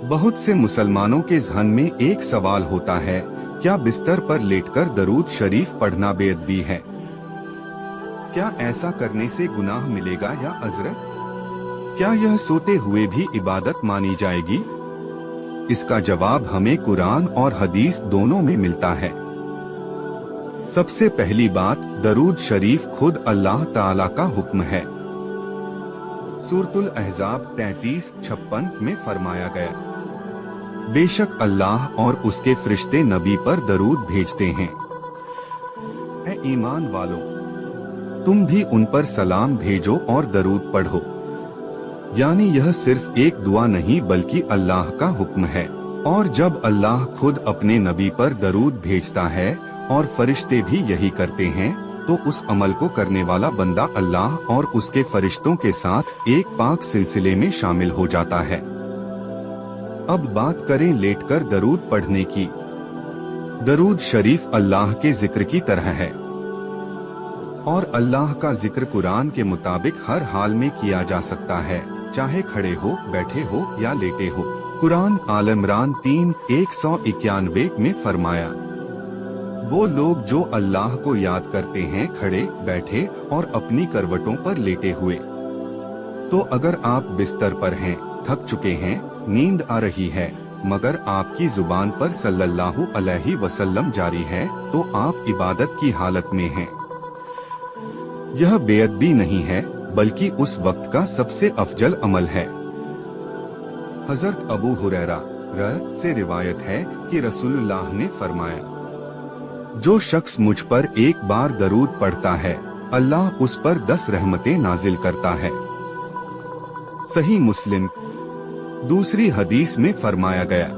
बहुत से मुसलमानों के ज़हन में एक सवाल होता है, क्या बिस्तर पर लेटकर दरूद शरीफ पढ़ना बेअदबी है? क्या ऐसा करने से गुनाह मिलेगा या अजर? क्या यह सोते हुए भी इबादत मानी जाएगी? इसका जवाब हमें कुरान और हदीस दोनों में मिलता है। सबसे पहली बात, दरूद शरीफ खुद अल्लाह ताला का हुक्म है। सूरतुल अहज़ाब 33-56 में फरमाया गया, बेशक अल्लाह और उसके फरिश्ते नबी पर दरूद भेजते हैं। ऐ ईमान वालों, तुम भी उन पर सलाम भेजो और दरूद पढ़ो। यानी यह सिर्फ एक दुआ नहीं बल्कि अल्लाह का हुक्म है। और जब अल्लाह खुद अपने नबी पर दरूद भेजता है और फरिश्ते भी यही करते हैं, तो उस अमल को करने वाला बंदा अल्लाह और उसके फरिश्तों के साथ एक पाक सिलसिले में शामिल हो जाता है। अब बात करें लेटकर दरूद पढ़ने की। दरूद शरीफ अल्लाह के जिक्र की तरह है और अल्लाह का जिक्र कुरान के मुताबिक हर हाल में किया जा सकता है, चाहे खड़े हो, बैठे हो या लेटे हो। कुरान आल इमरान 3:191 में फरमाया, वो लोग जो अल्लाह को याद करते हैं खड़े, बैठे और अपनी करवटों पर लेटे हुए। तो अगर आप बिस्तर पर हैं, थक चुके हैं, नींद आ रही है, मगर आपकी जुबान पर सल्लल्लाहु अलैहि वसल्लम जारी है, तो आप इबादत की हालत में हैं। यह बेअदबी नहीं है बल्कि उस वक्त का सबसे अफजल अमल है। हजरत अबू हुरैरा से रिवायत है कि रसूलुल्लाह ने फरमाया, जो शख्स मुझ पर एक बार दरूद पढ़ता है, अल्लाह उस पर 10 रहमतें नाजिल करता है। सही मुस्लिम। दूसरी हदीस में फरमाया गया,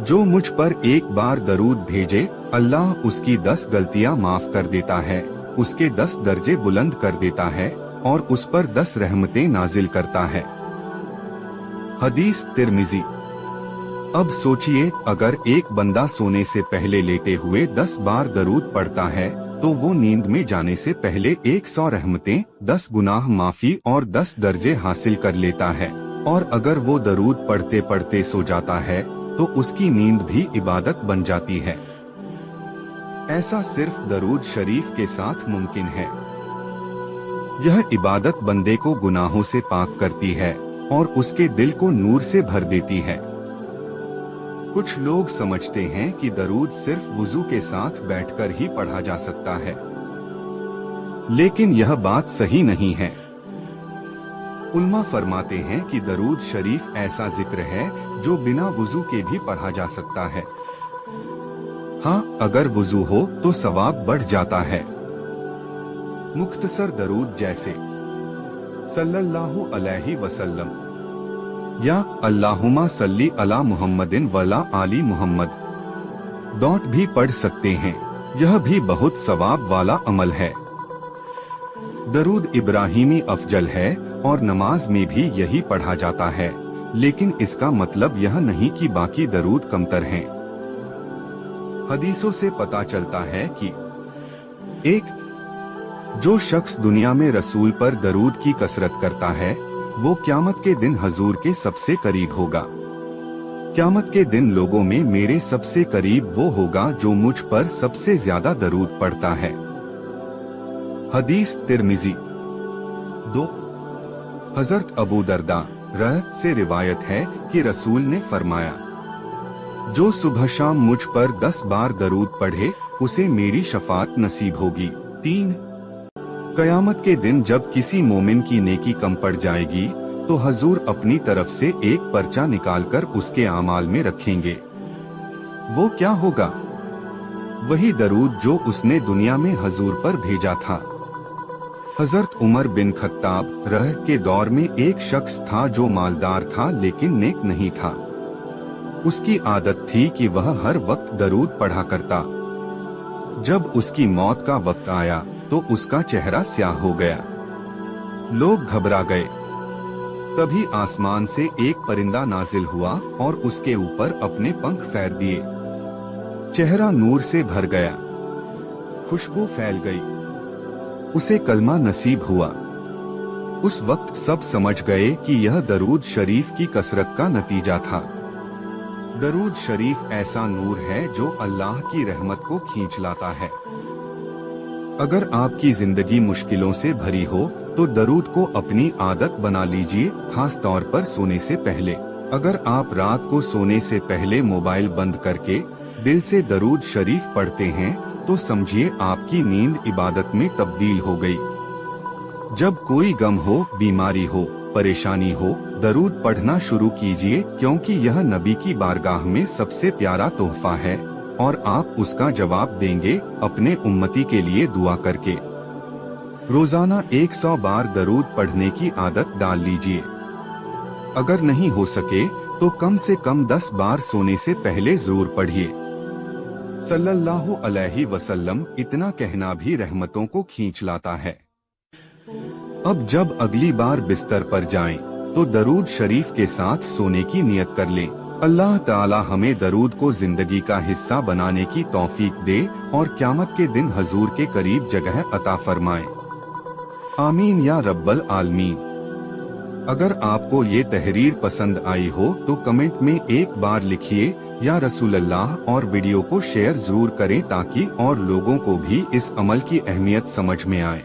जो मुझ पर एक बार दरूद भेजे, अल्लाह उसकी 10 गलतियां माफ कर देता है, उसके 10 दर्जे बुलंद कर देता है और उस पर 10 रहमतें नाजिल करता है। हदीस तिर्मिजी। अब सोचिए, अगर एक बंदा सोने से पहले लेटे हुए 10 बार दरूद पढ़ता है, तो वो नींद में जाने से पहले 100 रहमतें, 10 गुनाह माफी और 10 दर्जे हासिल कर लेता है। और अगर वो दरूद पढ़ते पढ़ते सो जाता है, तो उसकी नींद भी इबादत बन जाती है। ऐसा सिर्फ दरूद शरीफ के साथ मुमकिन है। यह इबादत बंदे को गुनाहों से पाक करती है और उसके दिल को नूर से भर देती है। कुछ लोग समझते हैं कि दरूद सिर्फ वुजू के साथ बैठकर ही पढ़ा जा सकता है, लेकिन यह बात सही नहीं है। उल्मा फरमाते हैं कि दरूद शरीफ ऐसा जिक्र है जो बिना वुजू के भी पढ़ा जा सकता है। हाँ, अगर वुजू हो तो सवाब बढ़ जाता है। मुख्तसर दरूद जैसे सल्लल्लाहु अलैहि वसल्लम या अल्लाहुम्मा सल्ली अला मुहम्मदिन वला आली मुहम्मद भी पढ़ सकते हैं। यह भी बहुत सवाब वाला अमल है। दरूद इब्राहिमी अफजल है और नमाज में भी यही पढ़ा जाता है, लेकिन इसका मतलब यह नहीं कि बाकी दरूद कमतर हैं। हदीसों से पता चलता है कि एक, जो शख्स दुनिया में रसूल पर दरूद की कसरत करता है, वो क़यामत के दिन हजूर के सबसे करीब होगा। क़यामत के दिन लोगों में मेरे सबसे करीब वो होगा जो मुझ पर सबसे ज्यादा दरूद पढ़ता है। हदीस तिर्मिजी। 2, हजरत अबू दरदा से रिवायत है कि रसूल ने फरमाया, जो सुबह शाम मुझ पर 10 बार दरूद पढ़े, उसे मेरी शफाअत नसीब होगी। 3, कयामत के दिन जब किसी मोमिन की नेकी कम पड़ जाएगी, तो हजूर अपनी तरफ से एक पर्चा निकालकर उसके आमाल में रखेंगे। वो क्या होगा? वही दरूद जो उसने दुनिया में हजूर पर भेजा था। हजरत उमर बिन खत्ताब के दौर में एक शख्स था जो मालदार था लेकिन नेक नहीं था। उसकी आदत थी कि वह हर वक्त दरूद पढ़ा करता। जब उसकी मौत का वक्त आया तो उसका चेहरा स्याह हो गया। लोग घबरा गए। तभी आसमान से एक परिंदा नाजिल हुआ और उसके ऊपर अपने पंख फेर दिए। चेहरा नूर से भर गया, खुशबू फैल गई, उसे कलमा नसीब हुआ। उस वक्त सब समझ गए कि यह दरूद शरीफ की कसरत का नतीजा था। दरूद शरीफ ऐसा नूर है जो अल्लाह की रहमत को खींच लाता है। अगर आपकी जिंदगी मुश्किलों से भरी हो तो दरूद को अपनी आदत बना लीजिए, खास तौर पर सोने से पहले। अगर आप रात को सोने से पहले मोबाइल बंद करके दिल से दरूद शरीफ पढ़ते हैं तो समझिए आपकी नींद इबादत में तब्दील हो गई। जब कोई गम हो, बीमारी हो, परेशानी हो, दरूद पढ़ना शुरू कीजिए, क्योंकि यह नबी की बारगाह में सबसे प्यारा तोहफा है और आप उसका जवाब देंगे अपने उम्मती के लिए दुआ करके। रोजाना 100 बार दरूद पढ़ने की आदत डाल लीजिए। अगर नहीं हो सके तो कम से कम 10 बार सोने से पहले जरूर पढ़िए। सल्लल्लाहु अलैहि वसल्लम, इतना कहना भी रहमतों को खींच लाता है। अब जब अगली बार बिस्तर पर जाएं, तो दरूद शरीफ के साथ सोने की नियत कर लें। अल्लाह ताला हमें दरूद को जिंदगी का हिस्सा बनाने की तौफीक दे और क़यामत के दिन हजूर के करीब जगह अता फरमाए। आमीन या रब्बल आलमीन। अगर आपको ये तहरीर पसंद आई हो तो कमेंट में एक बार लिखिए या रसूल अल्लाह और वीडियो को शेयर जरूर करें ताकि और लोगों को भी इस अमल की अहमियत समझ में आए।